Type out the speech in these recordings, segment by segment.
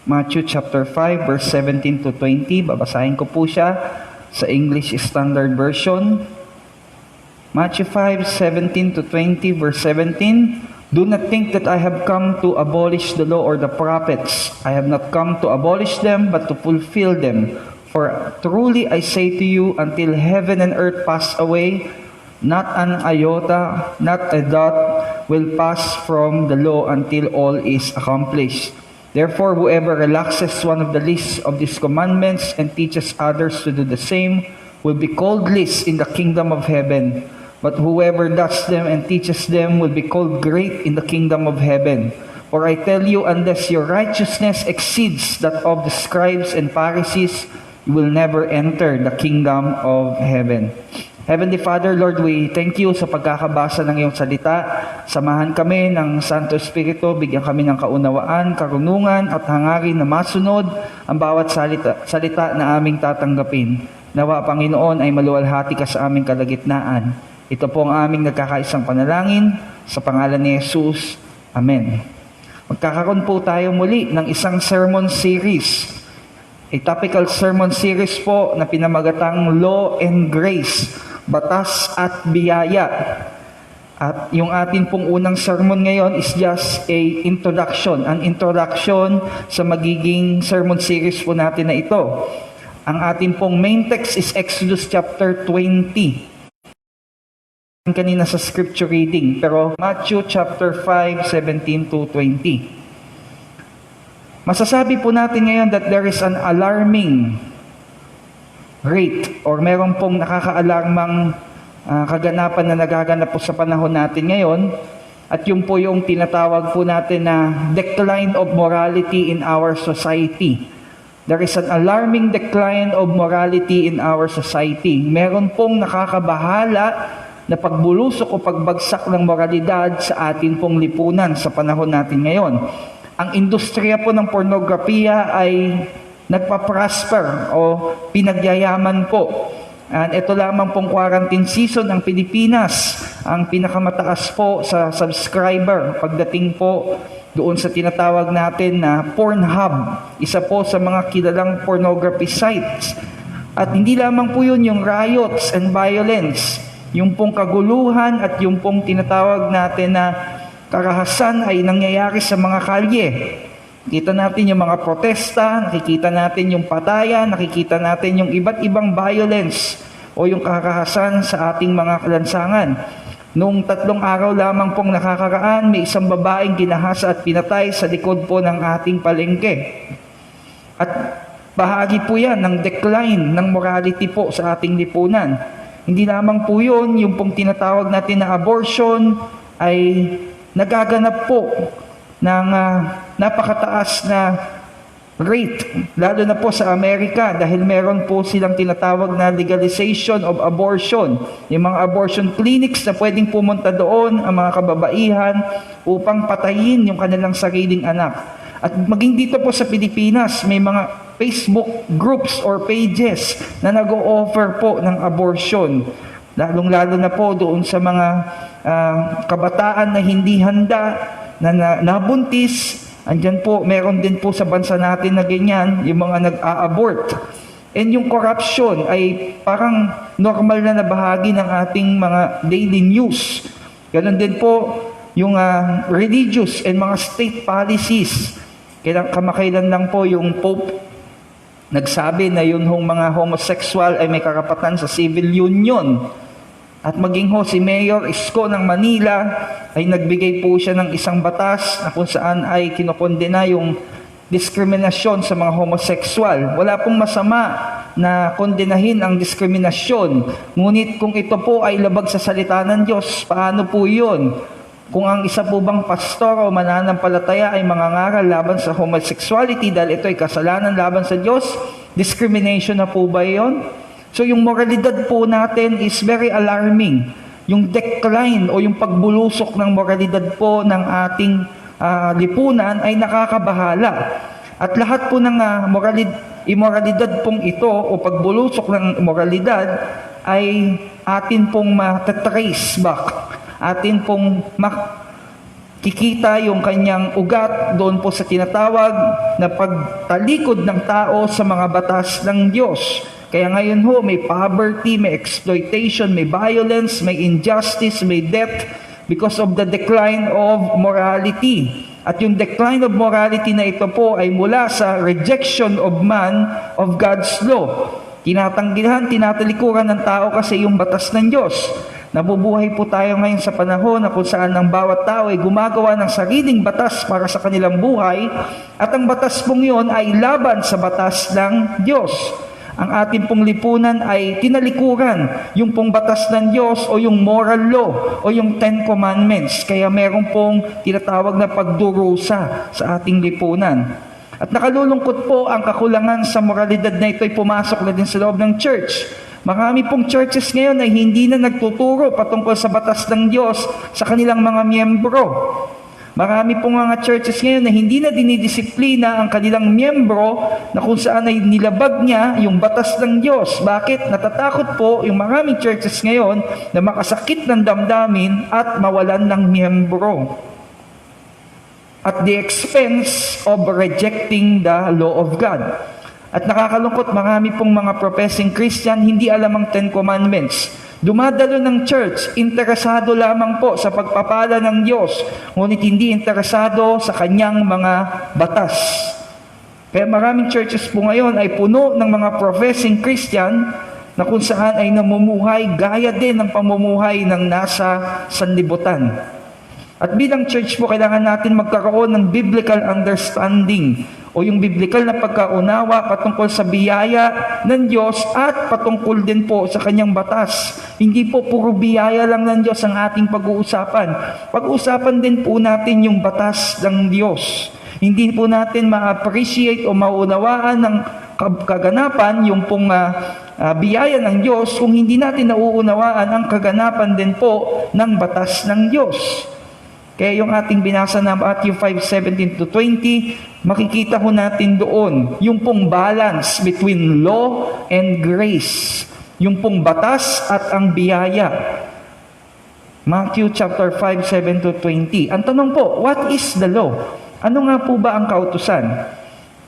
Matthew chapter 5 verse 17 to 20. Babasahin ko po siya sa English Standard Version. Matthew 5:17 to 20, verse 17. Do not think that I have come to abolish the law or the prophets. I have not come to abolish them, but to fulfill them. For truly I say to you, until heaven and earth pass away, not an iota, not a dot will pass from the law until all is accomplished. Therefore, whoever relaxes one of the least of these commandments and teaches others to do the same will be called least in the kingdom of heaven. But whoever does them and teaches them will be called great in the kingdom of heaven. For I tell you, unless your righteousness exceeds that of the scribes and Pharisees, you will never enter the kingdom of heaven. Heavenly Father, Lord, we thank you sa pagkakabasa ng iyong salita. Samahan kami ng Santo Espiritu, bigyan kami ng kaunawaan, karunungan at hangarin na masunod ang bawat salita na aming tatanggapin. Nawa, Panginoon, ay maluwalhati ka sa aming kalagitnaan. Ito po ang aming nagkakaisang panalangin sa pangalan ni Jesus. Amen. Magkakaroon po tayo muli ng isang sermon series. A topical sermon series po na pinamagatang Law and Grace, Batas at Biyaya. At yung atin pong unang sermon ngayon is just an introduction sa magiging sermon series po natin na ito. Ang atin pong main text is Exodus chapter 20. Kanina sa scripture reading, pero Matthew chapter 5, 17 to 20. Masasabi po natin ngayon that there is an alarming rate or meron pong nakakaalarmang kaganapan na nagaganap po sa panahon natin ngayon, at yung po yung tinatawag po natin na decline of morality in our society. There is an alarming decline of morality in our society. Meron pong nakakabahala na pagbulusok o pagbagsak ng moralidad sa atin pong lipunan sa panahon natin ngayon. Ang industriya po ng pornografiya ay nagpa-prosper o pinagyayaman po. And ito lamang pong quarantine season ng Pilipinas, ang pinakamataas po sa subscriber pagdating po doon sa tinatawag natin na Pornhub, isa po sa mga kilalang pornography sites. At hindi lamang po yun yung riots and violence, yung pong kaguluhan at yung pong tinatawag natin na karahasan ay nangyayari sa mga kalye. Nakikita natin yung mga protesta, nakikita natin yung patayan, nakikita natin yung iba't ibang violence o yung karahasan sa ating mga lansangan. Noong 3 araw lamang pong nakakaraan, may isang babaeng ginahasa at pinatay sa likod po ng ating palengke. At bahagi po yan ng decline ng morality po sa ating lipunan. Hindi lamang po yun, yung pong tinatawag natin na abortion ay nagaganap po ng napakataas na rate, lalo na po sa Amerika dahil meron po silang tinatawag na legalization of abortion. Yung mga abortion clinics na pwedeng pumunta doon ang mga kababaihan upang patayin yung kanilang sariling anak. At maging dito po sa Pilipinas, may mga Facebook groups or pages na nag-o-offer po ng abortion. Lalong-lalo na po doon sa mga kabataan na hindi handa, na nabuntis. Andyan po, meron din po sa bansa natin na ganyan, yung mga nag-a-abort. And yung corruption ay parang normal na bahagi ng ating mga daily news. Ganon din po yung religious and mga state policies. Kamakailan lang po yung Pope nagsabi na yun mga homosexual ay may karapatan sa civil union. At maging si Mayor Isko ng Manila ay nagbigay po siya ng isang batas na kung saan ay kinokondena yung diskriminasyon sa mga homosexual. Wala pong masama na kondenahin ang diskriminasyon. Ngunit kung ito po ay labag sa salita ng Diyos, paano po yun? Kung ang isa po bang pastor o mananampalataya ay mangangaral laban sa homosexuality dahil ito ay kasalanan laban sa Diyos, discrimination na po ba yun? So yung moralidad po natin is very alarming. Yung decline o yung pagbulusok ng moralidad po ng ating lipunan ay nakakabahala. At lahat po ng immoralidad pong ito o pagbulusok ng moralidad ay atin pong matatrace back. Atin pong kikita yung kanyang ugat doon po sa tinatawag na pagtalikod ng tao sa mga batas ng Diyos. Kaya ngayon ho, may poverty, may exploitation, may violence, may injustice, may death because of the decline of morality. At yung decline of morality na ito po ay mula sa rejection of man of God's law. Tinatanggihan, tinatalikuran ng tao kasi yung batas ng Diyos. Nabubuhay po tayo ngayon sa panahon na kung saan ang bawat tao ay gumagawa ng sariling batas para sa kanilang buhay at ang batas pong yun ay laban sa batas ng Diyos. Ang ating pong lipunan ay tinalikuran yung pong batas ng Diyos o yung moral law o yung Ten Commandments. Kaya meron pong tinatawag na pagdurusa sa ating lipunan. At nakalulungkot po ang kakulangan sa moralidad na ito ay pumasok na din sa loob ng church. Marami pong churches ngayon ay hindi na nagtuturo patungkol sa batas ng Diyos sa kanilang mga miyembro. Marami pong mga churches ngayon na hindi na dinidisiplina ang kanilang miyembro na kung saan ay nilabag niya yung batas ng Diyos. Bakit? Natatakot po yung maraming churches ngayon na makasakit ng damdamin at mawalan ng miyembro. At the expense of rejecting the law of God. At nakakalungkot, marami pong mga professing Christian hindi alam ang Ten Commandments. Dumadalo ng church, interesado lamang po sa pagpapala ng Diyos, ngunit hindi interesado sa kanyang mga batas. Kaya maraming churches po ngayon ay puno ng mga professing Christian na kung saan ay namumuhay gaya din ng pamumuhay ng nasa sanlibutan. At bilang church po, kailangan natin magkaroon ng biblical understanding o yung biblical na pagkaunawa patungkol sa biyaya ng Diyos at patungkol din po sa kanyang batas. Hindi po puro biyaya lang ng Diyos ang ating pag-uusapan. Pag-uusapan din po natin yung batas ng Diyos. Hindi po natin ma-appreciate o maunawaan ng kaganapan yung pong biyaya ng Diyos kung hindi natin nauunawaan ang kaganapan din po ng batas ng Diyos. Kaya yung ating binasa na Matthew 5:17-20, makikita ho natin doon yung pong balance between law and grace. Yung pong batas at ang biyaya. Matthew chapter 5:7-20. Ang tanong po, what is the law? Ano nga po ba ang kautusan?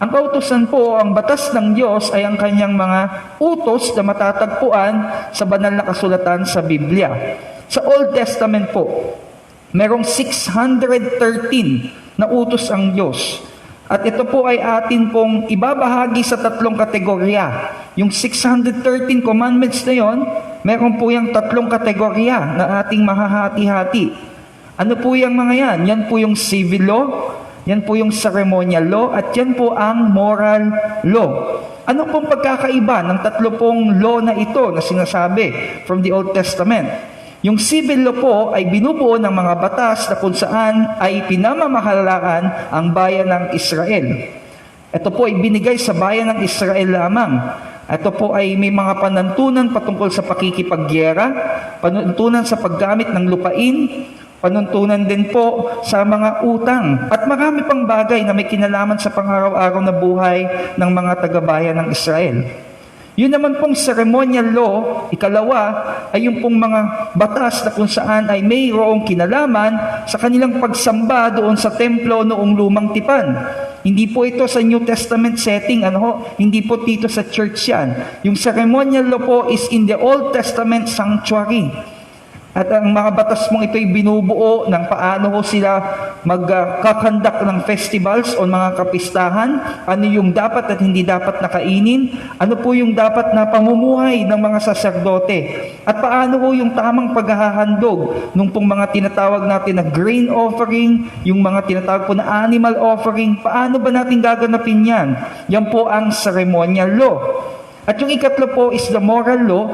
Ang kautusan po, ang batas ng Diyos ay ang kanyang mga utos na matatagpuan sa banal na kasulatan sa Biblia. Sa Old Testament po, merong 613 na utos ang Diyos. At ito po ay atin pong ibabahagi sa tatlong kategorya. Yung 613 commandments na yon, meron po yung tatlong kategorya na ating mahahati-hati. Ano po yung mga yan? Yan po yung civil law, yan po yung ceremonial law, at yan po ang moral law. Ano pong pagkakaiba ng tatlo pong law na ito na sinasabi from the Old Testament? Yung civil law po ay binubuo ng mga batas na kung saan ay pinamamahalaan ang bayan ng Israel. Ito po ay binigay sa bayan ng Israel lamang. Ito po ay may mga panuntunan patungkol sa pakikipagyera, panuntunan sa paggamit ng lupain, panuntunan din po sa mga utang, at marami pang bagay na may kinalaman sa pang-araw-araw na buhay ng mga taga-bayan ng Israel. Yun naman pong ceremonial law, ikalawa, ay yung pong mga batas na kung saan ay mayroong kinalaman sa kanilang pagsamba doon sa templo noong lumang tipan. Hindi po ito sa New Testament setting, hindi po dito sa church yan. Yung ceremonial law po is in the Old Testament sanctuary. At ang mga batas mong ito'y binubuo ng paano ho sila magkakandak ng festivals o mga kapistahan, ano yung dapat at hindi dapat nakainin, ano po yung dapat na pamumuhay ng mga saserdote, at paano ho yung tamang paghahandog nung pong mga tinatawag natin na grain offering, yung mga tinatawag po na animal offering, paano ba natin gaganapin yan? Yan po ang ceremonial law. At yung ikatlo po is the moral law,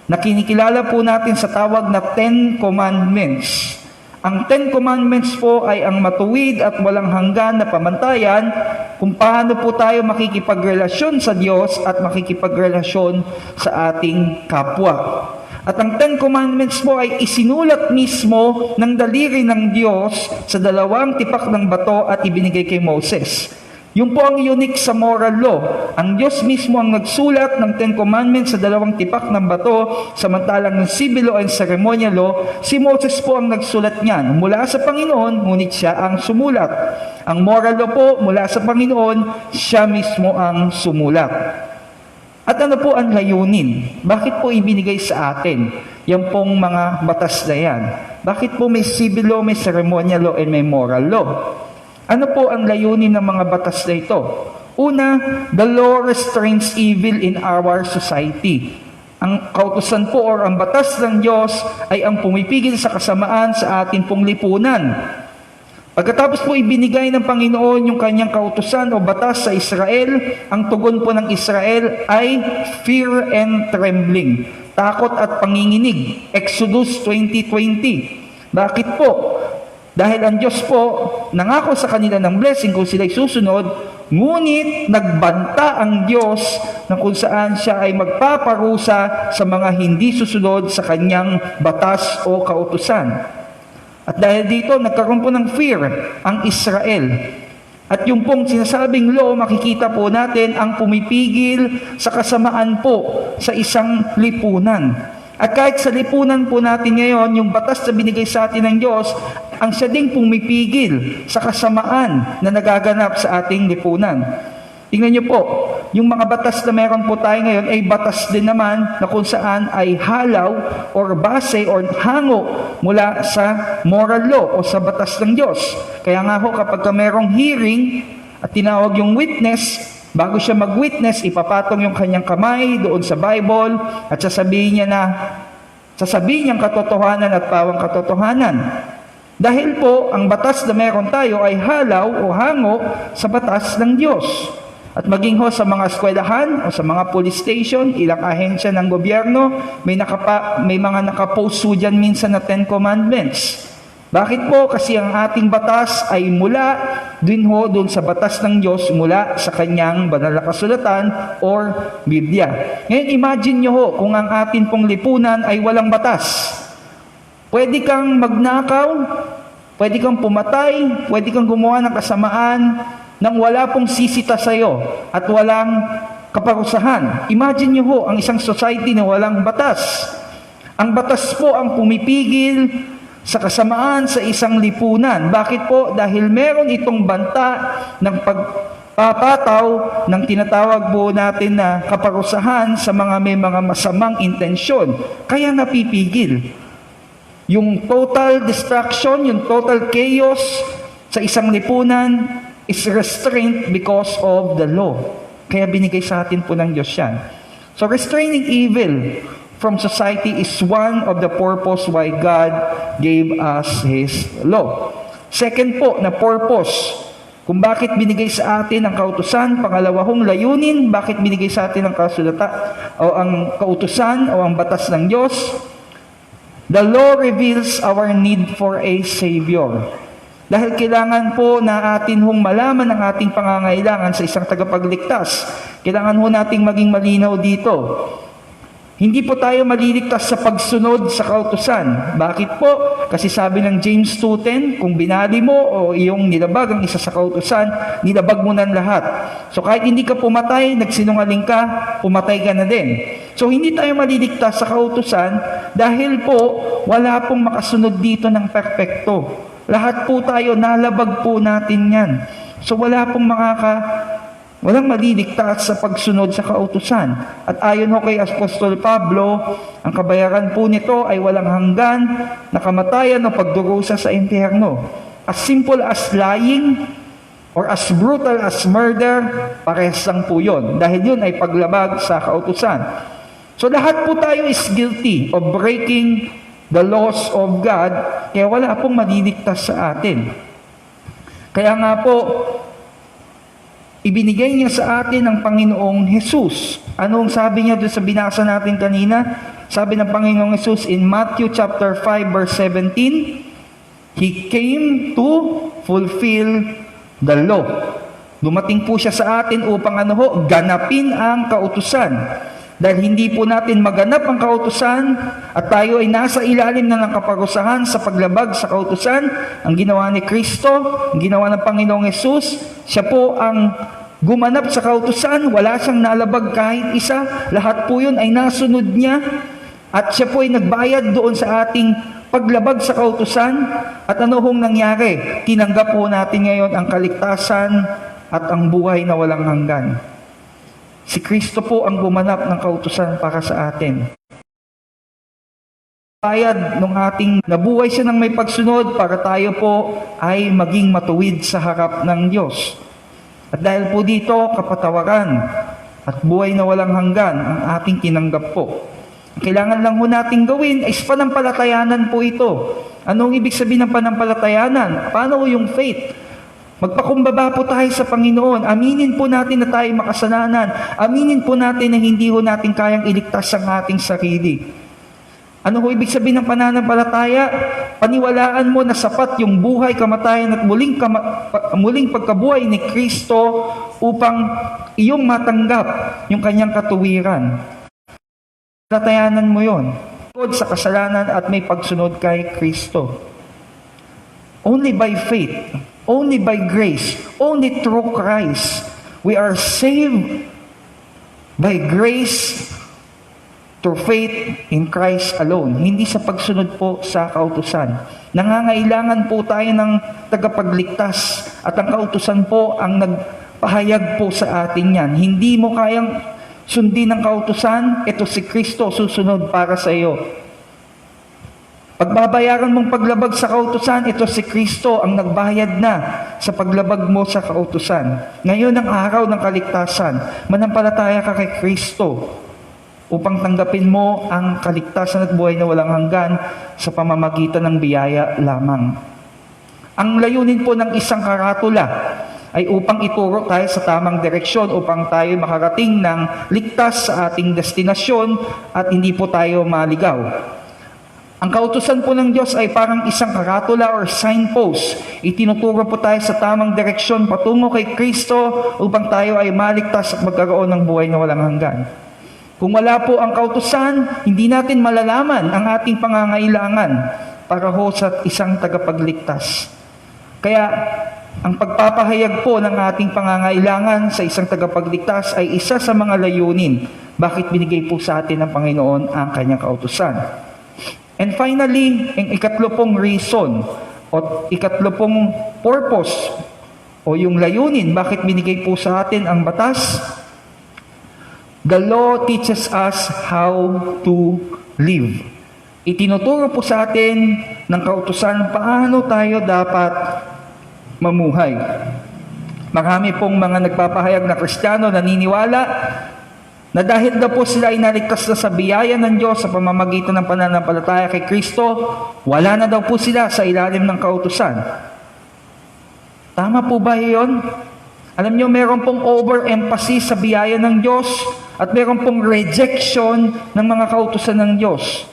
na kinikilala po natin sa tawag na Ten Commandments. Ang Ten Commandments po ay ang matuwid at walang hanggan na pamantayan kung paano po tayo makikipagrelasyon sa Diyos at makikipagrelasyon sa ating kapwa. At ang Ten Commandments po ay isinulat mismo ng daliri ng Diyos sa dalawang tipak ng bato at ibinigay kay Moses. Yun po ang unique sa moral law. Ang Diyos mismo ang nagsulat ng Ten Commandments sa 2 tipak ng bato, samantalang ng civil law and ceremonial law, si Moses po ang nagsulat niyan. Mula sa Panginoon, ngunit siya ang sumulat. Ang moral law po, mula sa Panginoon, siya mismo ang sumulat. At ano po ang layunin? Bakit po ibinigay sa atin yung pong mga batas na yan? Bakit po may civil law, may ceremonial law, and may moral law? Ano po ang layunin ng mga batas na ito? Una, the law restrains evil in our society. Ang kautusan po or ang batas ng Diyos ay ang pumipigil sa kasamaan sa ating pong lipunan. Pagkatapos po ibinigay ng Panginoon yung kanyang kautusan o batas sa Israel, ang tugon po ng Israel ay fear and trembling, takot at panginginig. Exodus 20:20. Bakit po? Dahil ang Diyos po nangako sa kanila ng blessing kung sila'y susunod, ngunit nagbanta ang Diyos na kung saan siya ay magpaparusa sa mga hindi susunod sa kanyang batas o kautusan. At dahil dito, nagkaroon po ng fear ang Israel. At yung pong sinasabing law, makikita po natin ang pumipigil sa kasamaan po sa isang lipunan. At kahit sa lipunan po natin ngayon, yung batas na binigay sa atin ng Diyos, ang siya ding pumipigil sa kasamaan na nagaganap sa ating lipunan. Tingnan niyo po, yung mga batas na meron po tayo ngayon ay batas din naman na kung saan ay halaw or base or hango mula sa moral law o sa batas ng Diyos. Kaya nga ho, kapag merong hearing at tinawag yung witness, bago siya mag-witness, ipapatong yung kanyang kamay doon sa Bible at sasabihin niyang katotohanan at pawang katotohanan. Dahil po, ang batas na meron tayo ay halaw o hango sa batas ng Diyos. At maging ho sa mga eskwelahan o sa mga police station, ilang ahensya ng gobyerno, may mga nakapost po dyan minsan na 10 Commandments. Bakit po? Kasi ang ating batas ay mula doon sa batas ng Diyos, mula sa kanyang banal na kasulatan or Biblia. Ngayon, imagine nyo ho, kung ang ating pong lipunan ay walang batas. Pwede kang magnakaw, pwede kang pumatay, pwede kang gumawa ng kasamaan nang wala pong sisita sa'yo at walang kaparusahan. Imagine nyo ho, ang isang society na walang batas. Ang batas po ang pumipigil sa kasamaan sa isang lipunan. Bakit po? Dahil meron itong banta ng pagpapataw ng tinatawag po natin na kaparusahan sa mga may mga masamang intensyon. Kaya napipigil. Yung total destruction, yung total chaos sa isang lipunan is restrained because of the law. Kaya binigay sa atin po ng Diyos yan. So restraining evil from society is one of the purpose why God gave us His law. Second po na purpose, kung bakit binigay sa atin ang kautusan. Pangalawa hong layunin, bakit binigay sa atin ang kasulatan o ang kautusan o ang batas ng Diyos. The law reveals our need for a Savior. Dahil kailangan po na atin hong malaman ang ating pangangailangan sa isang tagapagligtas. Kailangan ho nating maging malinaw dito. Hindi po tayo maliligtas sa pagsunod sa kautusan. Bakit po? Kasi sabi ng James 2:10, kung binali mo o iyong nilabag ang isa sa kautusan, nilabag mo ng lahat. So kahit hindi ka pumatay, nagsinungaling ka, pumatay ka na din. So hindi tayo maliligtas sa kautusan dahil po wala pong makasunod dito ng perpekto. Lahat po tayo, nalabag po natin yan. So wala pong walang maliligtas sa pagsunod sa kautusan. At ayon ho kay Apostol Pablo, ang kabayaran po nito ay walang hanggan na kamatayan o pagdurusa sa impyerno. As simple as lying or as brutal as murder, parehas lang po yun. Dahil yun ay paglabag sa kautusan. So lahat po tayo is guilty of breaking the laws of God, kaya wala pong maliligtas sa atin. Kaya nga po, ibinigay niya sa atin ng Panginoong Jesus. Anong sabi niya doon sa binasa natin kanina? Sabi ng Panginoong Jesus in Matthew chapter 5 verse 17, He came to fulfill the law. Dumating po siya sa atin upang ganapin ang kautusan. Dahil hindi po natin maganap ang kautusan at tayo ay nasa ilalim na ng kaparusahan sa paglabag sa kautusan, ang ginawa ni Kristo, ang ginawa ng Panginoong Hesus, siya po ang gumanap sa kautusan, wala siyang nalabag kahit isa, lahat po yun ay nasunod niya at siya po ay nagbayad doon sa ating paglabag sa kautusan. At ano hong nangyari? Tinanggap po natin ngayon ang kaligtasan at ang buhay na walang hanggan. Si Kristo po ang gumanap ng kautusan para sa atin. Bayad nung ating nabuhay siya ng may pagsunod para tayo po ay maging matuwid sa harap ng Diyos. At dahil po dito, kapatawaran at buhay na walang hanggan ang ating tinanggap po. Kailangan lang po natin gawin ay panampalatayanan po ito. Anong ibig sabihin ng panampalatayanan? Paano yung faith? Magpakumbaba po tayo sa Panginoon. Aminin po natin na tayo makasalanan. Aminin po natin na hindi ho natin kayang iligtas ang ating sarili. Ano ho ibig sabihin ng pananampalataya? Paniwalaan mo na sapat yung buhay, kamatayan at muling pagkabuhay ni Kristo upang iyong matanggap yung kanyang katuwiran. Panatayanan mo yon. Sa kasalanan at may pagsunod kay Kristo. Only by faith, only by grace, only through Christ, we are saved by grace through faith in Christ alone. Hindi sa pagsunod po sa kautusan. Nangangailangan po tayo ng tagapagligtas at ang kautusan po ang nagpahayag po sa atin yan. Hindi mo kayang sundin ng kautusan, ito si Kristo susunod para sa iyo. Pagbabayaran mong paglabag sa kautusan, ito si Kristo ang nagbayad na sa paglabag mo sa kautusan. Ngayon ang araw ng kaligtasan, manampalataya ka kay Kristo upang tanggapin mo ang kaligtasan at buhay na walang hanggan sa pamamagitan ng biyaya lamang. Ang layunin po ng isang karatula ay upang ituro tayo sa tamang direksyon upang tayo makarating ng ligtas sa ating destinasyon at hindi po tayo maligaw. Ang kautusan po ng Diyos ay parang isang karatula or signpost. Itinuturo po tayo sa tamang direksyon patungo kay Kristo upang tayo ay maligtas at magkaroon ng buhay na walang hanggan. Kung wala po ang kautusan, hindi natin malalaman ang ating pangangailangan para ho sa isang tagapagligtas. Kaya, ang pagpapahayag po ng ating pangangailangan sa isang tagapagligtas ay isa sa mga layunin bakit binigay po sa atin ng Panginoon ang kanyang kautusan. And finally, ang ikatlo pong reason o ikatlo pong purpose o yung layunin bakit binigay po sa atin ang batas. The law teaches us how to live. Itinuturo po sa atin ng kautusan paano tayo dapat mamuhay. Marami pong mga nagpapahayag na Kristiyano naniniwala na dahil na po sila ay naligtas na sa biyaya ng Diyos sa pamamagitan ng pananampalataya kay Kristo, wala na daw po sila sa ilalim ng kautusan. Tama po ba yun? Alam nyo, meron pong overemphasis sa biyaya ng Diyos at meron pong rejection ng mga kautusan ng Diyos.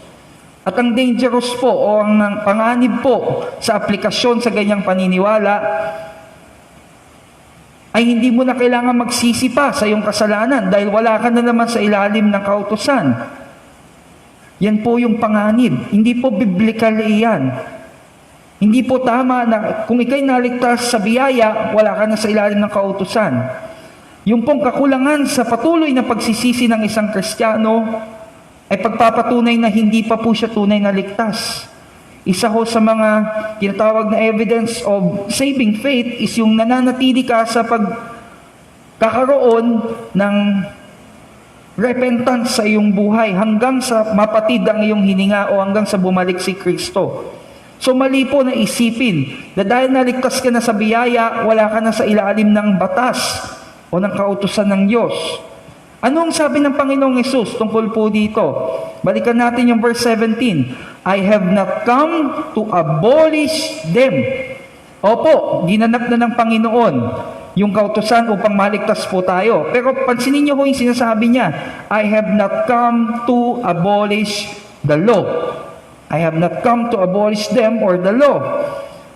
At ang dangerous po o ang panganib po sa aplikasyon sa ganyang paniniwala ay hindi mo na kailangan magsisi pa sa iyong kasalanan dahil wala ka na naman sa ilalim ng kautusan. Yan po yung panganib. Hindi po biblical iyan. Hindi po tama na kung ikay naligtas sa biyaya, wala ka na sa ilalim ng kautusan. Yung pong kakulangan sa patuloy na pagsisisi ng isang Kristiyano ay pagpapatunay na hindi pa po siya tunay na ligtas. Isa ho sa mga tinatawag na evidence of saving faith is yung nananatili ka sa pagkakaroon ng repentance sa iyong buhay hanggang sa mapatid ang iyong hininga o hanggang sa bumalik si Kristo. So mali po na isipin na dahil naligtas ka na sa biyaya, wala ka na sa ilalim ng batas o ng kautusan ng Diyos. Anong sabi ng Panginoong Hesus tungkol po dito? Balikan natin yung verse 17. I have not come to abolish them. Opo, ginanap na ng Panginoon yung kautusan upang maligtas po tayo. Pero pansinin niyo ho yung sinasabi niya, I have not come to abolish the law. I have not come to abolish them or the law.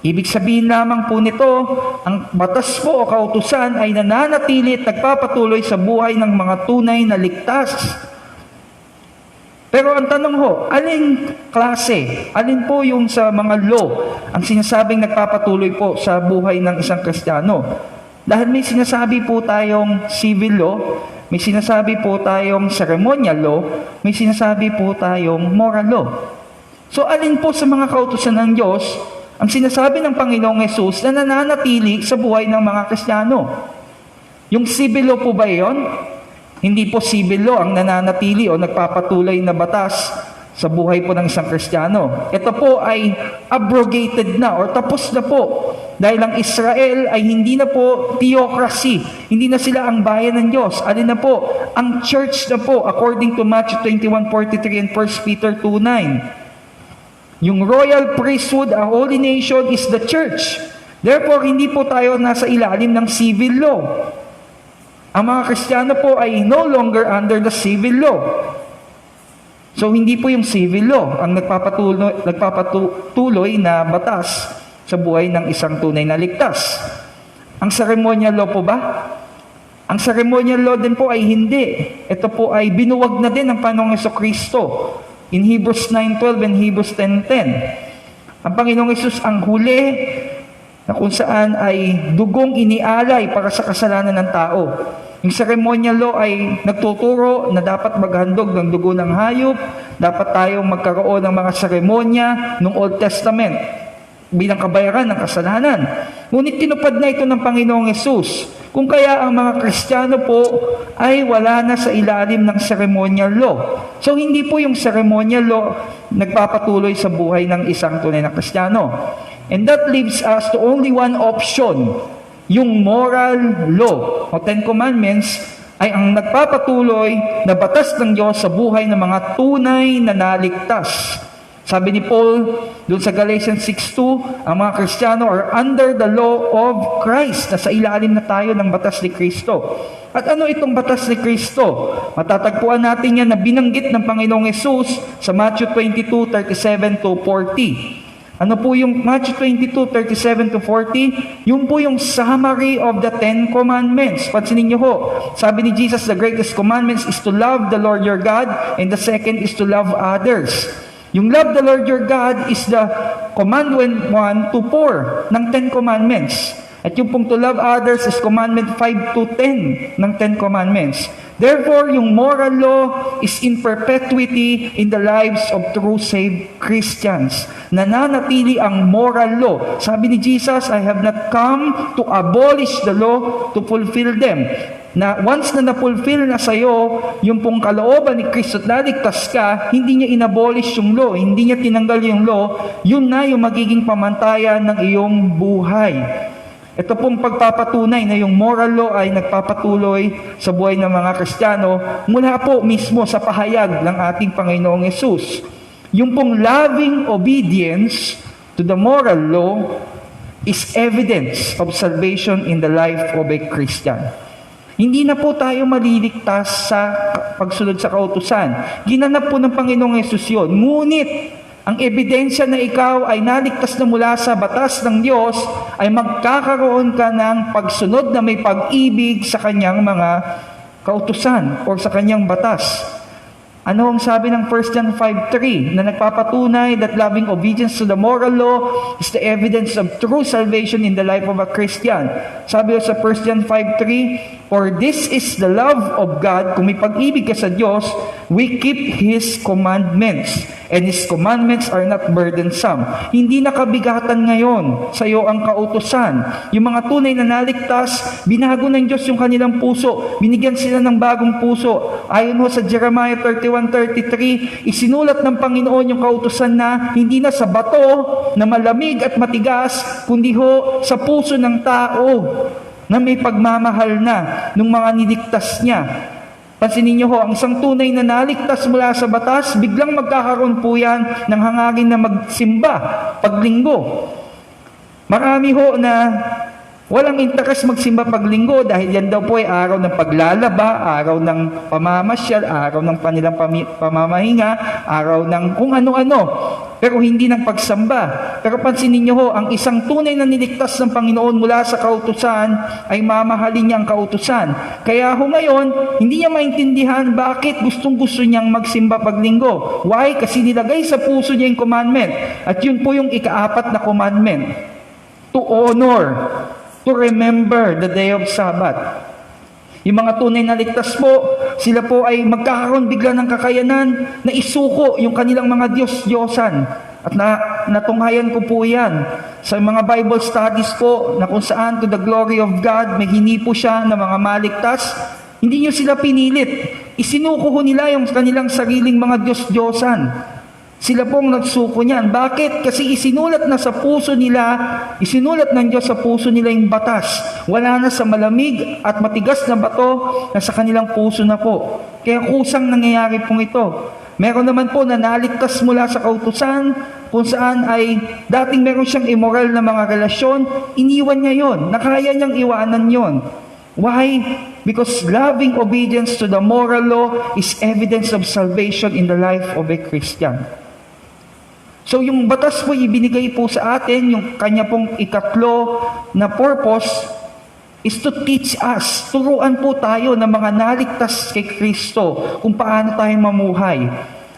Ibig sabihin lamang po nito, ang batas po o kautusan ay nananatili at nagpapatuloy sa buhay ng mga tunay na ligtas Pero ang tanong ho, aling klase, alin po yung sa mga law ang sinasabing nagpapatuloy po sa buhay ng isang Kristiyano? Dahil may sinasabi po tayong civil law, may sinasabi po tayong ceremonial law, may sinasabi po tayong moral law. So alin po sa mga kautusan ng Diyos ang sinasabi ng Panginoong Hesus na nananatili sa buhay ng mga Kristiyano? Yung civil law po ba yon? Hindi po civil law ang nananatili o nagpapatuloy na batas sa buhay po ng isang Kristiyano. Ito po ay abrogated na or tapos na po. Dahil ang Israel ay hindi na po theocracy. Hindi na sila ang bayan ng Diyos. Alin na po? Ang church na po according to Matthew 21:43 and 1 Peter 2:9. Yung royal priesthood, a holy nation is the church. Therefore, hindi po tayo nasa ilalim ng civil law. Ang mga Kristiyano po ay no longer under the civil law. So, hindi po yung civil law ang nagpapatuloy na batas sa buhay ng isang tunay na ligtas. Ang ceremonial law po ba? Ang ceremonial law din po ay hindi. Ito po ay binuwag na din ng Panginoong Jesucristo. In Hebrews 9:12 and Hebrews 10:10. Ang Panginoong Hesus ang huli na kung saan ay dugong inialay para sa kasalanan ng tao. Yung ceremonial law ay nagtuturo na dapat maghandog ng dugo ng hayop, dapat tayong magkaroon ng mga seremonya ng Old Testament bilang kabayaran ng kasalanan. Ngunit tinupad na ito ng Panginoong Hesus. Kung kaya ang mga Kristiyano po ay wala na sa ilalim ng ceremonial law. So hindi po yung ceremonial law nagpapatuloy sa buhay ng isang tunay na Kristiyano. And that leaves us to only one option, yung moral law o Ten Commandments ay ang nagpapatuloy na batas ng Diyos sa buhay ng mga tunay na naligtas. Sabi ni Paul doon sa Galatians 6:2, ang mga Kristiyano are under the law of Christ. Nasa ilalim na tayo ng batas ni Kristo. At ano itong batas ni Kristo? Matatagpuan natin yan na binanggit ng Panginoong Hesus sa Matthew 22:37-40. Ano po yung Matthew 22:37-40? Yung po yung summary of the Ten Commandments. Pansinin niyo ho, sabi ni Jesus, the greatest commandments is to love the Lord your God, and the second is to love others. Yung love the Lord your God is the commandment 1 to 4 ng Ten Commandments. At yung pong to love others is commandment 5 to 10 ng Ten Commandments. Therefore, yung moral law is in perpetuity in the lives of true saved Christians. Nananatili ang moral law. Sabi ni Jesus, I have not come to abolish the law, to fulfill them. Na once na na-fulfill na sa'yo, yung pong kalooban ni Kristo at naligtas ka, hindi niya inabolish yung law, hindi niya tinanggal yung law, yun na yung magiging pamantayan ng iyong buhay. Ito pong pagpapatunay na yung moral law ay nagpapatuloy sa buhay ng mga Kristiyano mula po mismo sa pahayag ng ating Panginoong Hesus. Yung pong loving obedience to the moral law is evidence of salvation in the life of a Christian. Hindi na po tayo maliligtas sa pagsunod sa kautusan. Ginanap po ng Panginoong Hesus yun. Ngunit, ang ebidensya na ikaw ay naligtas na mula sa batas ng Diyos ay magkakaroon ka ng pagsunod na may pag-ibig sa kanyang mga kautusan o sa kanyang batas. Ano ang sabi ng 1 John 5:3 na nagpapatunay that loving obedience to the moral law is the evidence of true salvation in the life of a Christian? Sabi sa 1 John 5:3, for this is the love of God, kung may pag-ibig ka sa Diyos, we keep His commandments, and His commandments are not burdensome. Hindi nakabigatan ngayon sa iyo ang kautusan. Yung mga tunay na naligtas, binago ng Diyos yung kanilang puso, binigyan sila ng bagong puso. Ayon ho sa Jeremiah 31:33, isinulat ng Panginoon yung kautusan na hindi na sa bato na malamig at matigas, kundi ho sa puso ng tao na may pagmamahal na ng mga niligtas niya. Pansinin niyo ho, ang isang tunay na naligtas mula sa batas, biglang magkakaroon po yan ng hangarin na magsimba, paglinggo. Marami ho na Walang interes magsimba paglinggo dahil yan daw po ay araw ng paglalaba, araw ng pamamasyal, araw ng kanilang pamamahinga, araw ng kung ano-ano. Pero hindi ng pagsamba. Pero pansinin niyo ho, ang isang tunay na niligtas ng Panginoon mula sa kautusan ay mamahalin niya ang kautusan. Kaya ho ngayon, hindi niya maintindihan bakit gustong-gusto niyang magsimba paglinggo. Why? Kasi nilagay sa puso niya yung commandment. At yun po yung ika-4 na commandment. To honor, to remember the day of Sabbath. Yung mga tunay na ligtas po, sila po ay magkakaroon bigla ng kakayanan na isuko yung kanilang mga Diyos-Diyosan. At natunghayan ko po yan sa mga Bible studies po na kung saan to the glory of God, may hinipo siya ng mga maligtas. Hindi nyo sila pinilit. Isinuko ho nila yung kanilang sariling mga Diyos-Diyosan. Sila pong nagsuko niyan. Bakit? Kasi isinulat na sa puso nila, isinulat ng Diyos sa puso nila yung batas. Wala na sa malamig at matigas na bato na sa kanilang puso na po. Kaya kusang nangyayari pong ito. Meron naman po na naligtas mula sa kautusan, kung saan ay dating meron siyang immoral na mga relasyon, iniwan niya yon. Nakaya niyang iwanan yon. Why? Because loving obedience to the moral law is evidence of salvation in the life of a Christian. So yung batas po ibinigay po sa atin, yung kanya pong ikatlo na purpose is to teach us. Turuan po tayo ng mga naligtas kay Kristo kung paano tayo mamuhay.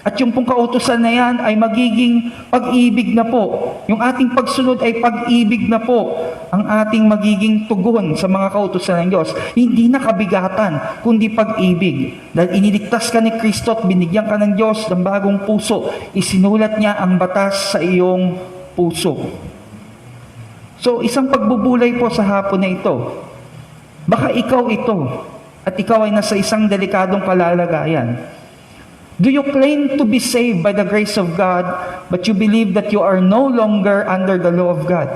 At yung pong kautusan na yan ay magiging pag-ibig na po. Yung ating pagsunod ay pag-ibig na po ang ating magiging tugon sa mga kautusan ng Diyos. Hindi na kabigatan, kundi pag-ibig. Dahil iniligtas ka ni Kristo at binigyan ka ng Diyos ng bagong puso, isinulat niya ang batas sa iyong puso. So, isang pagbubulay po sa hapon na ito. Baka ikaw ito, at ikaw ay nasa isang delikadong kalalagayan. Do you claim to be saved by the grace of God, but you believe that you are no longer under the law of God?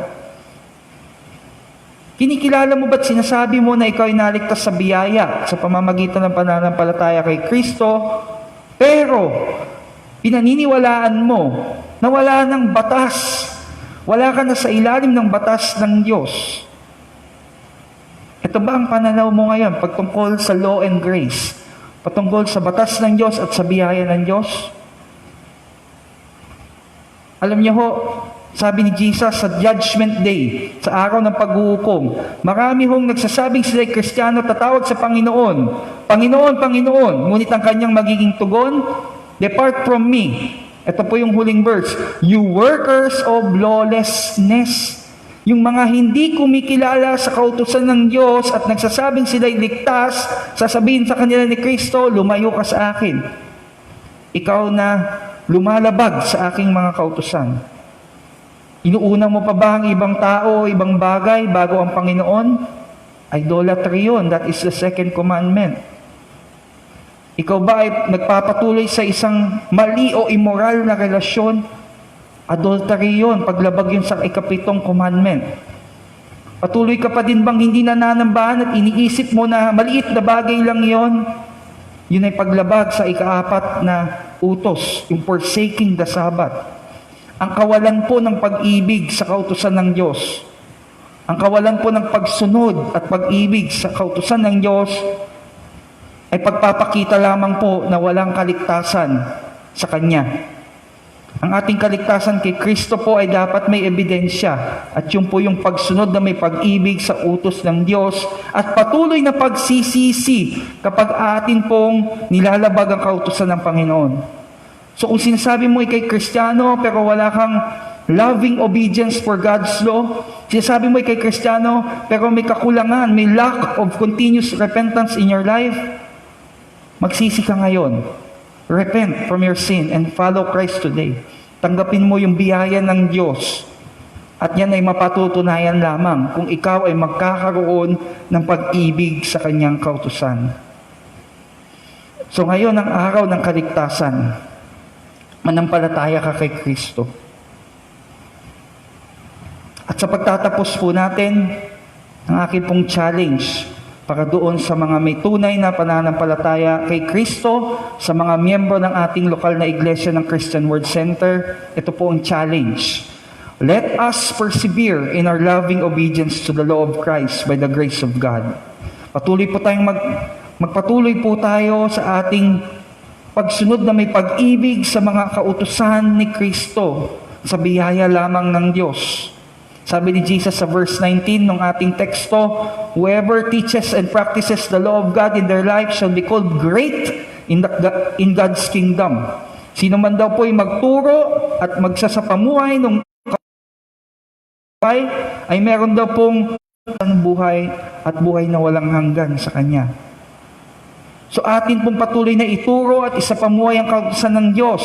Kinikilala mo ba't sinasabi mo na ikaw ay naligtas sa biyaya sa pamamagitan ng pananampalataya kay Kristo, pero pinaniniwalaan mo na wala ng batas, wala ka na sa ilalim ng batas ng Diyos? Ito ba ang pananaw mo ngayon pagtungkol sa law and grace? Patungkol sa batas ng Diyos at sa biyaya ng Diyos? Alam niyo ho, sabi ni Jesus sa Judgment Day, sa araw ng paghuhukom, marami hong nagsasabing sila'y Kristiyano, tatawag sa Panginoon, Panginoon, Panginoon, ngunit ang kanyang magiging tugon, depart from me. Ito po yung huling verse, you workers of lawlessness. Yung mga hindi kumikilala sa kautusan ng Diyos at nagsasabing sila'y ligtas, sasabihin sa kanila ni Kristo, lumayo ka sa akin. Ikaw na lumalabag sa aking mga kautusan. Inuuna mo pa ba ang ibang tao, ibang bagay bago ang Panginoon? Idolatry yun. That is the second commandment. Ikaw ba ay nagpapatuloy sa isang mali o immoral na relasyon? Adultery yun, paglabag yun sa ikapitong commandment. Patuloy ka pa din bang hindi nananambahan at iniisip mo na maliit na bagay lang yon? Yun ay paglabag sa ika-4 na utos, yung forsaking the Sabbath. Ang kawalan po ng pag-ibig sa kautusan ng Diyos, ang kawalan po ng pagsunod at pag-ibig sa kautusan ng Diyos, ay pagpapakita lamang po na walang kaligtasan sa Kanya. Ang ating kaligtasan kay Kristo po ay dapat may ebidensya at yun po yung pagsunod na may pag-ibig sa utos ng Diyos at patuloy na pagsisisi kapag atin pong nilalabag ang kautusan ng Panginoon. So kung sinasabi mo ikay Kristiyano pero wala kang loving obedience for God's law, sinasabi mo ikay Kristiyano pero may kakulangan, may lack of continuous repentance in your life, magsisi ka ngayon. Repent from your sin and follow Christ today. Tanggapin mo yung biyaya ng Diyos. At yan ay mapatutunayan lamang kung ikaw ay magkakaroon ng pag-ibig sa Kanyang kautusan. So ngayon ang araw ng kaligtasan. Manampalataya ka kay Kristo. At sa pagtatapos po natin, ang akin pong challenge para doon sa mga may tunay na pananampalataya kay Kristo, sa mga miyembro ng ating lokal na iglesia ng Christian Word Center, ito po ang challenge. Let us persevere in our loving obedience to the law of Christ by the grace of God. Patuloy po tayong magpatuloy po tayo sa ating pagsunod na may pag-ibig sa mga kautusan ni Kristo sa biyaya lamang ng Diyos. Sabi ni Jesus sa verse 19 ng ating teksto, whoever teaches and practices the law of God in their life shall be called great in God's kingdom. Sino man daw po ay magturo at magsasapamuhay ng ay meron daw pong buhay at buhay na walang hanggan sa Kanya. So atin pong patuloy na ituro at isapamuhay ang kautusan ng Diyos.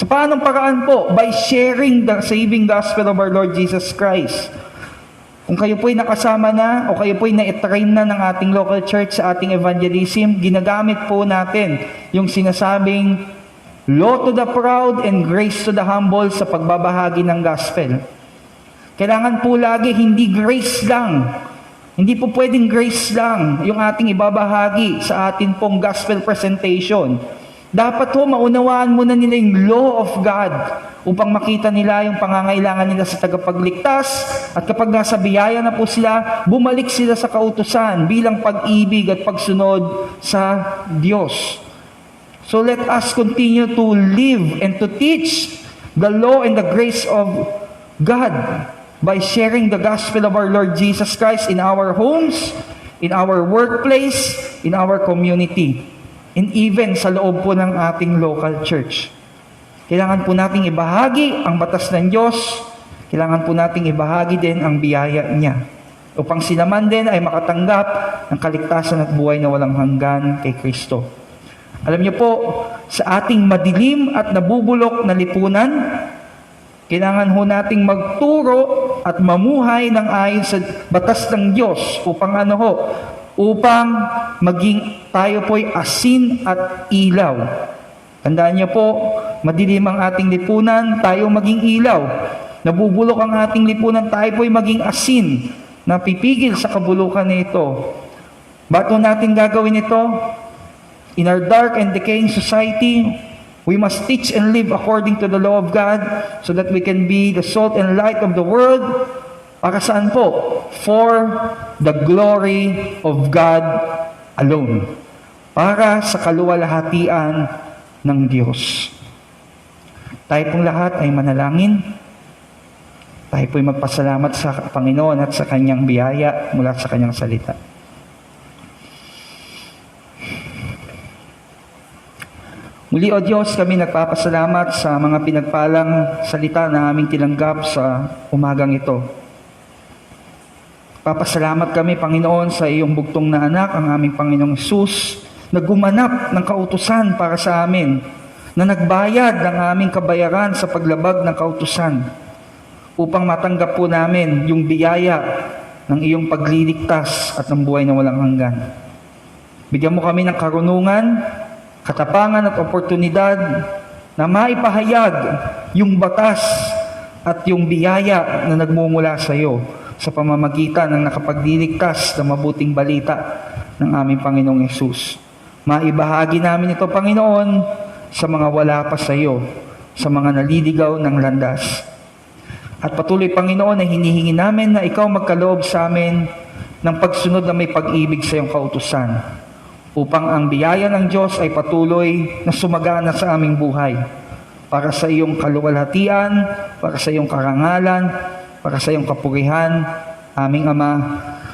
Sa paanong paraan po? By sharing the saving gospel of our Lord Jesus Christ. Kung kayo po'y nakasama na o kayo po'y na-train na ng ating local church sa ating evangelism, ginagamit po natin yung sinasabing law to the proud and grace to the humble sa pagbabahagi ng gospel. Kailangan po lagi hindi grace lang. Hindi po pwedeng grace lang yung ating ibabahagi sa atin pong gospel presentation. Dapat po maunawaan muna nila yung law of God upang makita nila yung pangangailangan nila sa tagapagligtas at kapag nasa biyaya na po sila, bumalik sila sa kautusan bilang pag-ibig at pagsunod sa Diyos. So let us continue to live and to teach the law and the grace of God by sharing the gospel of our Lord Jesus Christ in our homes, in our workplace, in our community, and even sa loob po ng ating local church. Kailangan po nating ibahagi ang batas ng Diyos, kailangan po nating ibahagi din ang biyaya niya, upang sila man din ay makatanggap ng kaligtasan at buhay na walang hanggan kay Kristo. Alam niyo po, sa ating madilim at nabubulok na lipunan, kailangan ho nating magturo at mamuhay ng ayon sa batas ng Diyos upang upang maging tayo po'y asin at ilaw. Tandaan niyo po, madilim ang ating lipunan, tayo maging ilaw. Nabubulok ang ating lipunan, tayo po'y maging asin na pipigil sa kabulukan nito. Ba't natin gagawin ito? In our dark and decaying society, we must teach and live according to the law of God so that we can be the salt and light of the world. Para saan po? For the glory of God alone. Para sa kaluwalhatian ng Diyos. Tayo pong lahat ay manalangin. Tayo po'y magpasalamat sa Panginoon at sa Kanyang biyaya mula sa Kanyang salita. Muli, O Diyos, kami nagpapasalamat sa mga pinagpalang salita na aming tinanggap sa umagang ito. Papasalamat kami, Panginoon, sa iyong bugtong na anak, ang aming Panginoong Hesus, na gumanap ng kautusan para sa amin, na nagbayad ng aming kabayaran sa paglabag ng kautusan, upang matanggap po namin yung biyaya ng iyong pagliligtas at ng buhay na walang hanggan. Bigyan mo kami ng karunungan, katapangan at oportunidad na maipahayag yung batas at yung biyaya na nagmumula sa iyo sa pamamagitan ng nakapagliligtas na mabuting balita ng aming Panginoong Hesus. Maibahagi namin ito, Panginoon, sa mga wala pa sa iyo, sa mga naliligaw ng landas. At patuloy, Panginoon, na hinihingi namin na ikaw magkaloob sa amin ng pagsunod na may pag-ibig sa iyong kautusan, upang ang biyaya ng Diyos ay patuloy na sumagana sa aming buhay para sa iyong kaluwalhatian, para sa iyong karangalan, para sa iyong kapurihan, aming Ama,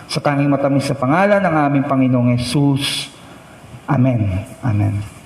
sa tanging matamis sa pangalan ng aming Panginoong Hesus. Amen. Amen.